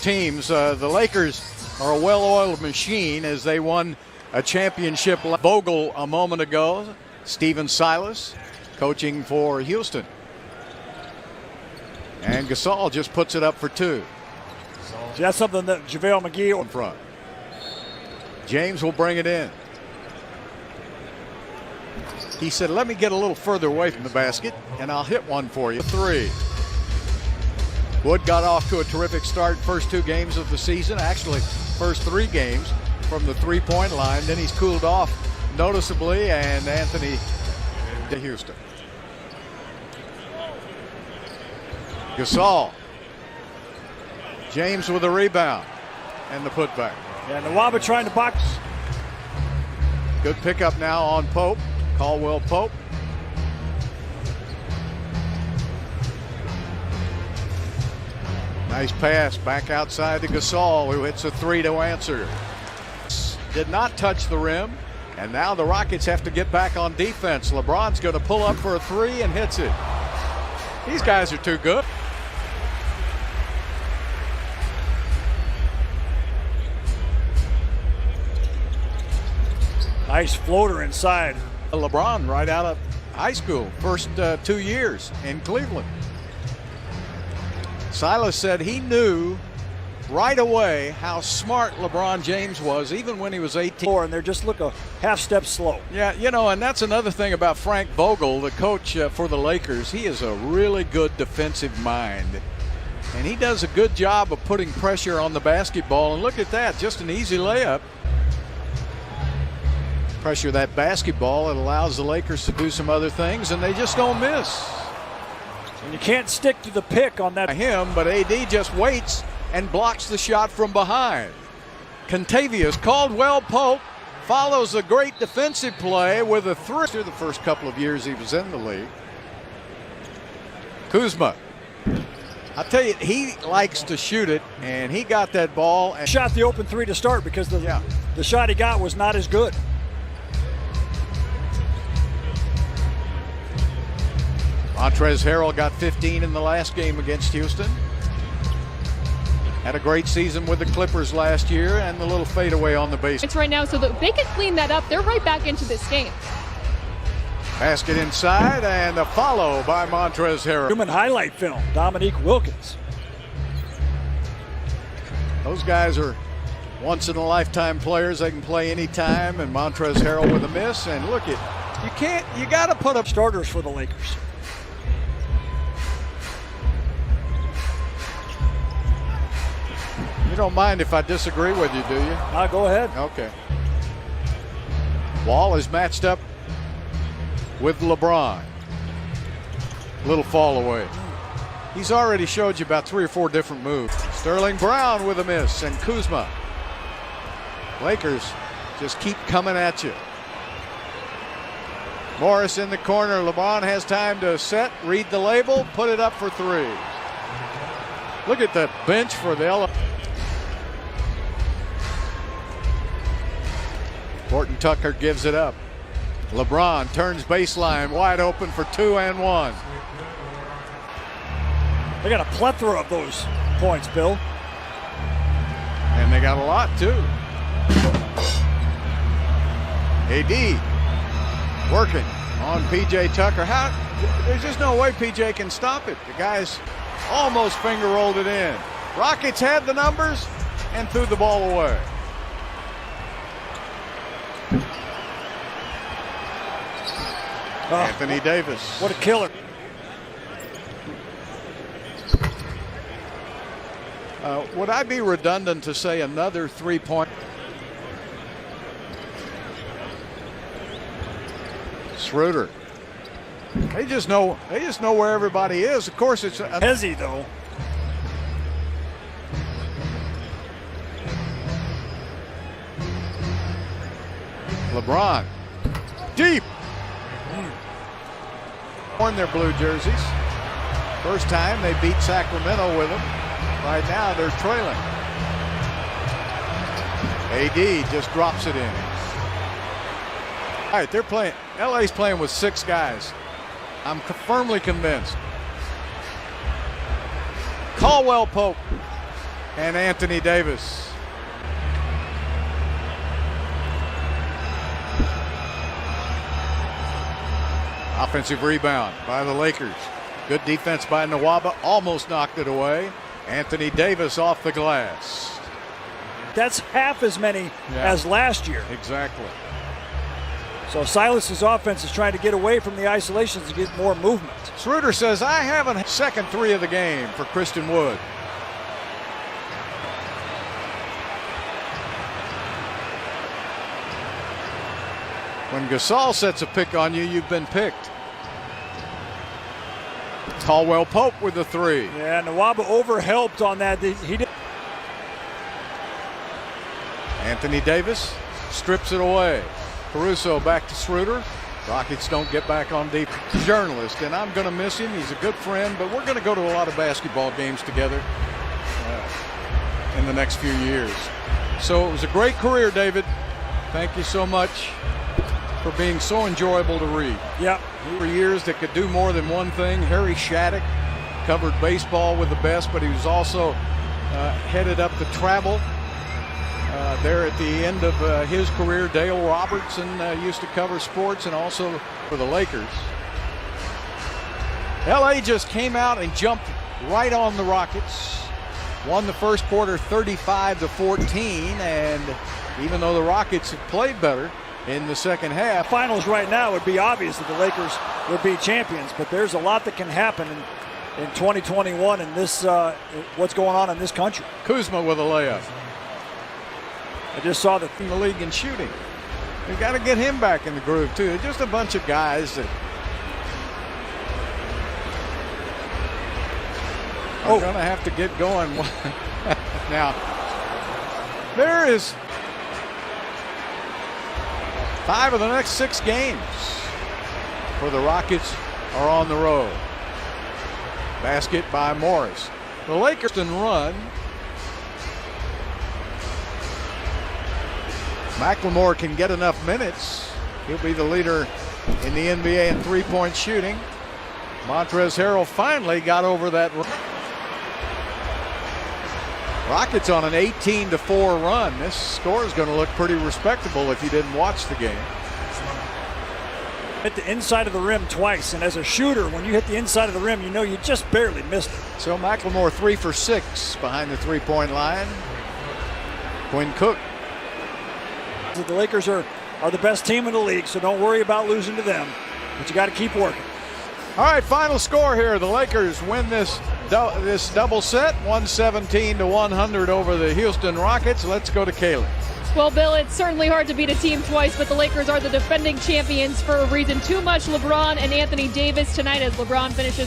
teams. The Lakers are a well-oiled machine as they won a championship. Vogel a moment ago. Stephen Silas coaching for Houston. And Gasol just puts it up for two. So that's something that JaVale McGee in front. James will bring it in. He said, let me get a little further away from the basket, and I'll hit one for you. Three. Wood got off to a terrific start first two games of the season. Actually, first three games from the three-point line. Then he's cooled off noticeably, and Anthony to Houston. Gasol. James with a rebound and the putback. Yeah, Nwaba trying to box. Good pickup now on Pope. Caldwell Pope. Nice pass back outside to Gasol, who hits a three to answer. Did not touch the rim, and now the Rockets have to get back on defense. LeBron's going to pull up for a three and hits it. These guys are too good. Nice floater inside. LeBron right out of high school, first 2 years in Cleveland. Silas said he knew right away how smart LeBron James was, even when he was 18. And they're just look a half step slow. Yeah, you know, and that's another thing about Frank Vogel, the coach for the Lakers. He is a really good defensive mind. And he does a good job of putting pressure on the basketball. And look at that, just an easy layup. Pressure that basketball, it allows the Lakers to do some other things, and they just don't miss. And you can't stick to the pick on that. Him, but AD just waits and blocks the shot from behind. Contavious Caldwell Pope follows a great defensive play with a three. Through the first couple of years he was in the league. Kuzma. I'll tell you, he likes to shoot it, and he got that ball. And shot the open three to start because the shot he got was not as good. Montrezl Harrell got 15 in the last game against Houston. Had a great season with the Clippers last year, and the little fadeaway on the base. It's right now, so that they can clean that up. They're right back into this game. Basket inside, and a follow by Montrezl Harrell. Human highlight film, Dominique Wilkins. Those guys are once-in-a-lifetime players. They can play anytime, and Montrezl Harrell with a miss. And look at, you got to put up starters for the Lakers. You don't mind if I disagree with you, do you? Go ahead. Okay. Wall is matched up with LeBron. Little fall away. He's already showed you about 3 or 4 different moves. Sterling Brown with a miss, and Kuzma. Lakers just keep coming at you. Morris in the corner. LeBron has time to set, read the label, put it up for 3. Look at the bench for the LA. Horton Tucker gives it up. LeBron turns baseline wide open for 2 and 1. They got a plethora of those points, Bill. And they got a lot too. AD working on PJ Tucker. There's just no way PJ can stop it. The guy's almost finger rolled it in. Rockets had the numbers and threw the ball away. Anthony Davis. What a killer. Would I be redundant to say another 3-point? Schroeder. They just know where everybody is. Of course, it's Hezzy though. LeBron. Deep. Worn their blue jerseys. First time they beat Sacramento with them. Right now they're trailing. AD just drops it in. All right, they're playing. LA's playing with 6 guys. I'm firmly convinced. Caldwell Pope and Anthony Davis. Offensive rebound by the Lakers. Good defense by Nwaba, almost knocked it away. Anthony Davis off the glass. That's half as many as last year. Exactly. So Silas's offense is trying to get away from the isolations and get more movement. Schroeder says, I have a second three of the game for Christian Wood. When Gasol sets a pick on you, you've been picked. Caldwell Pope with the three. Yeah, Nwaba overhelped on that. He did. Anthony Davis strips it away. Caruso back to Schroeder. Rockets don't get back on deep. Journalist, and I'm going to miss him. He's a good friend, but we're going to go to a lot of basketball games together in the next few years. So it was a great career, David. Thank you so much for being so enjoyable to read. Yep. For years that could do more than one thing. Harry Shattuck covered baseball with the best, but he was also headed up the travel there at the end of his career. Dale Robertson used to cover sports and also for the Lakers. LA just came out and jumped right on the Rockets. Won the first quarter 35-14, and even though the Rockets have played better in the second half. Finals right now, it would be obvious that the Lakers would be champions, but there's a lot that can happen in 2021 in this what's going on in this country. Kuzma with a layup. I just saw the league in shooting. We've got to get him back in the groove too. Just a bunch of guys that are going to have to get going. Now, there is 5 of the next 6 games for the Rockets are on the road. Basket by Morris. The Lakers can run. McLemore can get enough minutes. He'll be the leader in the NBA in three-point shooting. Montrezl Harrell finally got over that. Rockets on an 18-4 run. This score is going to look pretty respectable if you didn't watch the game. Hit the inside of the rim twice, and as a shooter, when you hit the inside of the rim, you know you just barely missed it. So McLemore 3 for 6 behind the three-point line. Quinn Cook. The Lakers are the best team in the league, so don't worry about losing to them, but you got to keep working. All right, final score here. The Lakers win this double set, 117-100 over the Houston Rockets. Let's go to Kaylee. Well, Bill, it's certainly hard to beat a team twice, but the Lakers are the defending champions for a reason. Too much LeBron and Anthony Davis tonight as LeBron finishes